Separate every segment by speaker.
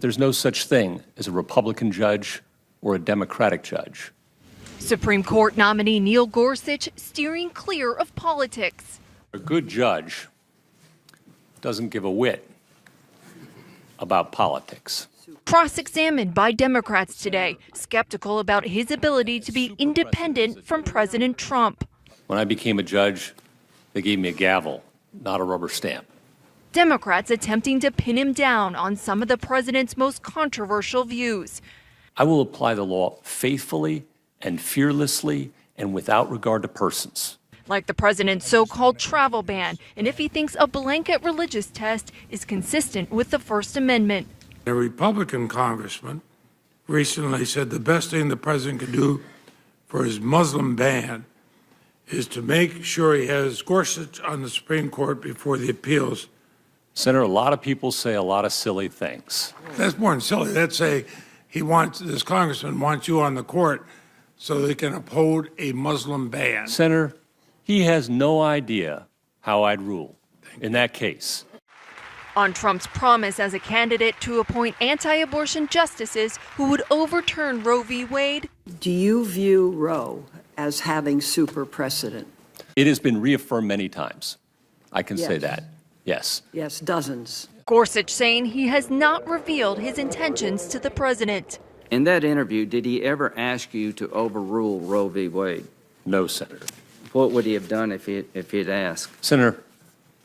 Speaker 1: there's no such thing as a Republican judge or a Democratic judge.
Speaker 2: Supreme Court nominee Neil Gorsuch steering clear of politics.
Speaker 1: A good judge doesn't give a whit about politics.
Speaker 2: Cross-examined by Democrats today, skeptical about his ability to be independent from President Trump.
Speaker 1: When I became a judge, they gave me a gavel, not a rubber stamp.
Speaker 2: Democrats attempting to pin him down on some of the president's most controversial views.
Speaker 1: I will apply the law faithfully and fearlessly and without regard to persons.
Speaker 2: Like the president's so-called travel ban, and if he thinks a blanket religious test is consistent with the First Amendment.
Speaker 3: A Republican congressman recently said the best thing the president could do for his Muslim ban is to make sure he has Gorsuch on the Supreme Court before the appeals.
Speaker 1: Senator, a lot of people say a lot of silly things.
Speaker 3: That's more than silly. That's this congressman wants you on the court so they can uphold a Muslim ban.
Speaker 1: Senator, he has no idea how I'd rule in that case.
Speaker 2: On Trump's promise as a candidate to appoint anti-abortion justices who would overturn Roe v. Wade.
Speaker 4: Do you view Roe as having super precedent?
Speaker 1: It has been reaffirmed many times. I can say that. Yes.
Speaker 4: Yes, dozens.
Speaker 2: Gorsuch saying he has not revealed his intentions to the president.
Speaker 5: In that interview, did he ever ask you to overrule Roe v. Wade?
Speaker 1: No, Senator.
Speaker 5: What would he have done if he'd asked?
Speaker 1: Senator,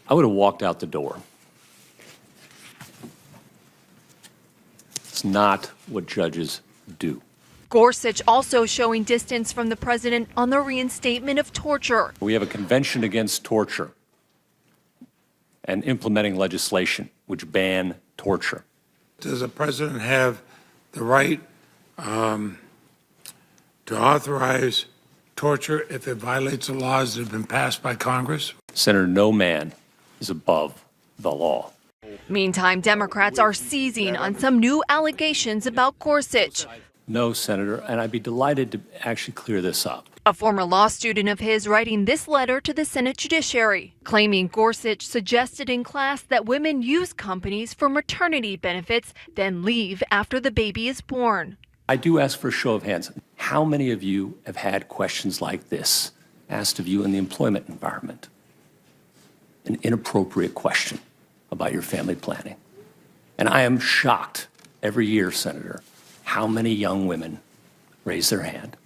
Speaker 1: I would have walked out the door. It's not what judges do.
Speaker 2: Gorsuch also showing distance from the president on the reinstatement of torture.
Speaker 1: We have a convention against torture and implementing legislation which ban torture.
Speaker 3: Does the president have the right to authorize torture if it violates the laws that have been passed by Congress?
Speaker 1: Senator, no man is above the law.
Speaker 2: Meantime, Democrats are seizing on some new allegations about Gorsuch.
Speaker 1: No, Senator, and I'd be delighted to actually clear this up.
Speaker 2: A former law student of his writing this letter to the Senate Judiciary, claiming Gorsuch suggested in class that women use companies for maternity benefits, then leave after the baby is born.
Speaker 1: I do ask for a show of hands. How many of you have had questions like this asked of you in the employment environment? An inappropriate question about your family planning. And I am shocked every year, Senator, how many young women raise their hand.